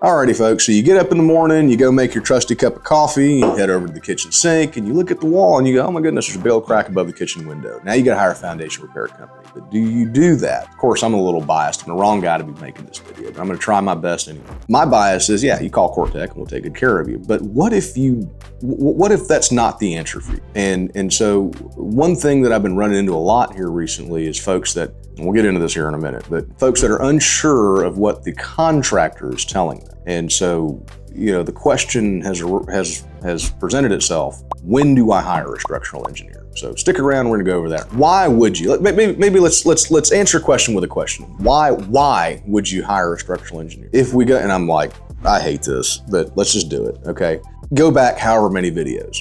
Alrighty folks, so you get up in the morning, you go make your trusty cup of coffee, you head over to the kitchen sink, and you look at the wall and you go, oh my goodness, there's a big old crack above the kitchen window. Now you gotta hire a foundation repair company. But do you do that? Of course, I'm a little biased. I'm the wrong guy to be making this video, but I'm gonna try my best anyway. My bias is, yeah, you call CoreTech and we'll take good care of you. But what if that's not the answer for you? And so one thing that I've been running into a lot here recently is folks that, and we'll get into this here in a minute, but folks that are unsure of what the contractor is telling them. And so, you know, the question has presented itself, when do I hire a structural engineer? So stick around, we're gonna go over that. Why would you? Maybe let's answer a question with a question. Why would you hire a structural engineer? If we go, and I'm like, I hate this, but let's just do it, okay? Go back however many videos.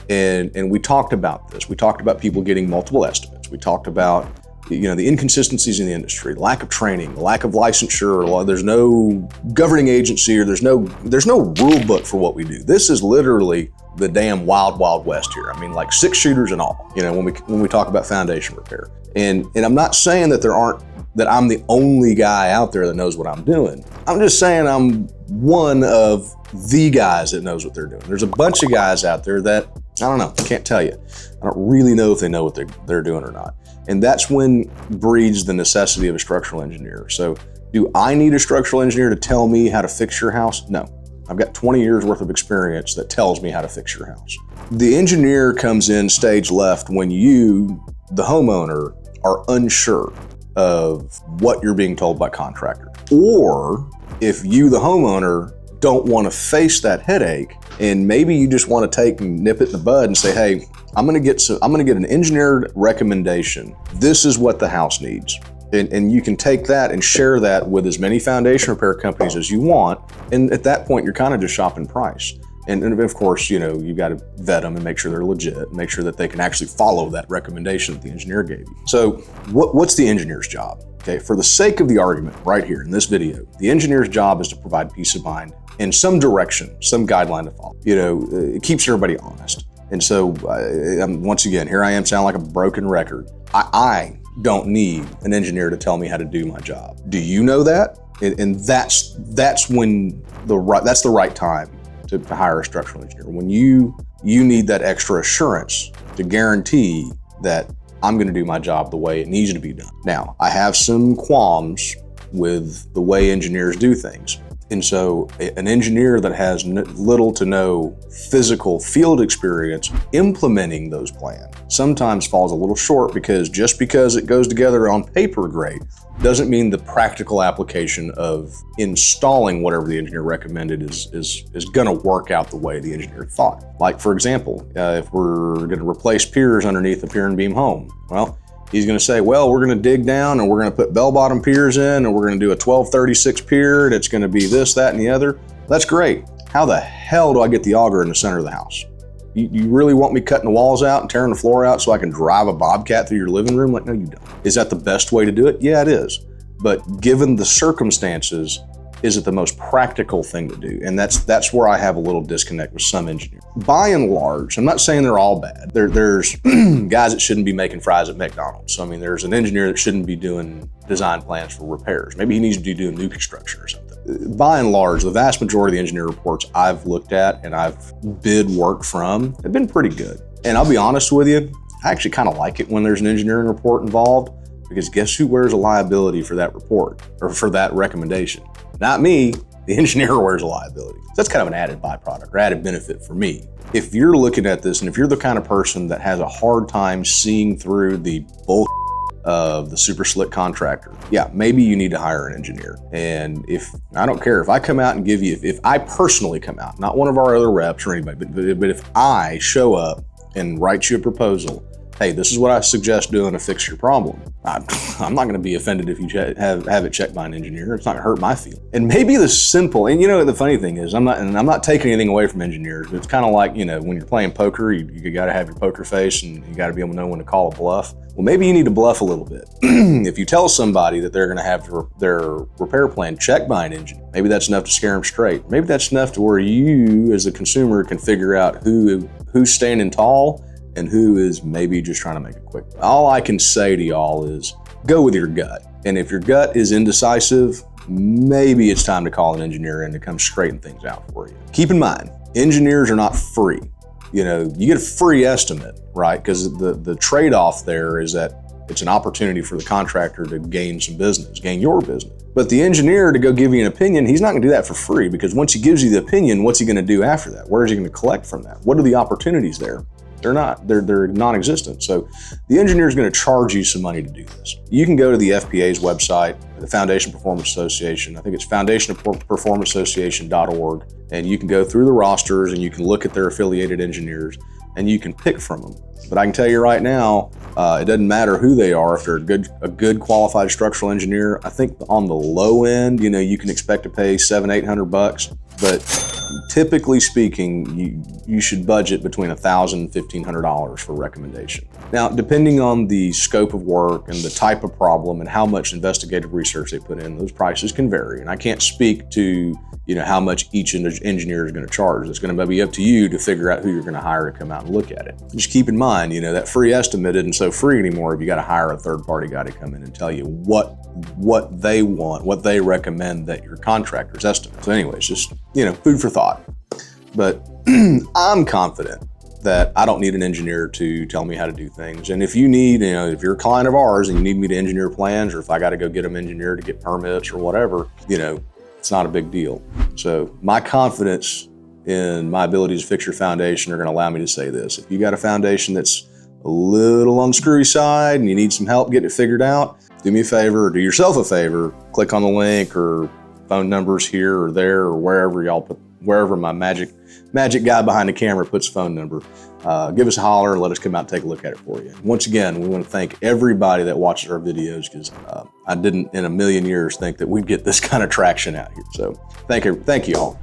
And we talked about this. We talked about people getting multiple estimates. We talked about, you know, the inconsistencies in the industry, lack of training, lack of licensure, there's no governing agency, or there's no rule book for what we do. This is literally the damn wild, wild west here. I mean, like 6 shooters and all, you know, when we talk about foundation repair. And I'm not saying that that I'm the only guy out there that knows what I'm doing. I'm just saying I'm one of the guys that knows what they're doing. There's a bunch of guys out there that, I don't know, I can't tell you. I don't really know if they know what they're doing or not. And that's when breeds the necessity of a structural engineer. So do I need a structural engineer to tell me how to fix your house? No. I've got 20 years worth of experience that tells me how to fix your house. The engineer comes in stage left when you, the homeowner, are unsure of what you're being told by contractor. Or if you, the homeowner, don't want to face that headache, and maybe you just want to take and nip it in the bud and say, hey, I'm gonna get an engineered recommendation. This is what the house needs. And you can take that and share that with as many foundation repair companies as you want. And at that point, you're kind of just shopping price. And of course, you know, you got to vet them and make sure they're legit, and make sure that they can actually follow that recommendation that the engineer gave you. So what's the engineer's job? Okay, for the sake of the argument right here in this video, the engineer's job is to provide peace of mind and some direction, some guideline to follow. You know, it keeps everybody honest. And so once again, here I am sounding like a broken record. I don't need an engineer to tell me how to do my job. Do you know that? And that's when that's the right time to hire a structural engineer. When you need that extra assurance to guarantee that I'm gonna do my job the way it needs to be done. Now, I have some qualms with the way engineers do things. And so an engineer that has little to no physical field experience implementing those plans sometimes falls a little short, because just because it goes together on paper great doesn't mean the practical application of installing whatever the engineer recommended is gonna work out the way the engineer thought. Like, for example, if we're gonna replace piers underneath a pier and beam home, well, he's gonna say, well, we're gonna dig down and we're gonna put bell-bottom piers in, and we're gonna do a 1236 pier, and it's gonna be this, that, and the other. That's great. How the hell do I get the auger in the center of the house? You really want me cutting the walls out and tearing the floor out so I can drive a Bobcat through your living room? Like, no, you don't. Is that the best way to do it? Yeah, it is. But given the circumstances, is it the most practical thing to do? And that's where I have a little disconnect with some engineers. By and large, I'm not saying they're all bad. There's guys that shouldn't be making fries at McDonald's. So, I mean, there's an engineer that shouldn't be doing design plans for repairs. Maybe he needs to be doing new construction or something. By and large, the vast majority of the engineer reports I've looked at and I've bid work from have been pretty good. And I'll be honest with you, I actually kind of like it when there's an engineering report involved, because guess who wears a liability for that report or for that recommendation? Not me, the engineer wears a liability. So that's kind of an added byproduct or added benefit for me. If you're looking at this, and if you're the kind of person that has a hard time seeing through the bullshit of the super slick contractor, yeah, maybe you need to hire an engineer. And if, I don't care, if I come out and give you, if I personally come out, not one of our other reps or anybody, but if I show up and write you a proposal, hey, this is what I suggest doing to fix your problem, I'm not gonna be offended if you have it checked by an engineer. It's not gonna hurt my feelings. And maybe the simple, and you know, the funny thing is, I'm not taking anything away from engineers, but it's kind of like, you know, when you're playing poker, you gotta have your poker face and you gotta be able to know when to call a bluff. Well, maybe you need to bluff a little bit. If you tell somebody that they're gonna have their repair plan checked by an engineer, maybe that's enough to scare them straight. Maybe that's enough to where you, as a consumer, can figure out who's standing tall and who is maybe just trying to make it quick. All I can say to y'all is go with your gut. And if your gut is indecisive, maybe it's time to call an engineer in to come straighten things out for you. Keep in mind, engineers are not free. You know, you get a free estimate, right? Because the trade-off there is that it's an opportunity for the contractor to gain some business, gain your business. But the engineer to go give you an opinion, he's not gonna do that for free, because once he gives you the opinion, what's he gonna do after that? Where is he gonna collect from that? What are the opportunities there? They're non-existent. So the engineer is going to charge you some money to do this. You can go to the FPA's website, the Foundation Performance Association. I think it's foundationperformanceassociation.org. And you can go through the rosters and you can look at their affiliated engineers and you can pick from them. But I can tell you right now, it doesn't matter who they are. If they're a good qualified structural engineer, I think on the low end, you know, you can expect to pay $700-800. But typically speaking, you should budget between $1,000 and $1,500 for recommendation. Now, depending on the scope of work and the type of problem and how much investigative research they put in, those prices can vary. And I can't speak to, you know, how much each engineer is going to charge. It's going to be up to you to figure out who you're going to hire to come out and look at it. Just keep in mind, you know, that free estimate isn't so free anymore if you got to hire a third-party guy to come in and tell you what they want, what they recommend that your contractor's estimate. So anyways, just, you know, food for thought. But I'm confident that I don't need an engineer to tell me how to do things. And if you need, you know, if you're a client of ours and you need me to engineer plans, or if I got to go get them engineered to get permits or whatever, you know, it's not a big deal. So my confidence in my ability to fix your foundation are going to allow me to say this. If you got a foundation that's a little on the screwy side and you need some help getting it figured out, do me a favor, or do yourself a favor, click on the link or phone numbers here or there or wherever y'all put, wherever my magic guy behind the camera puts a phone number. Give us a holler and let us come out and take a look at it for you. Once again, we want to thank everybody that watches our videos, because I didn't in a million years think that we'd get this kind of traction out here. So thank you all.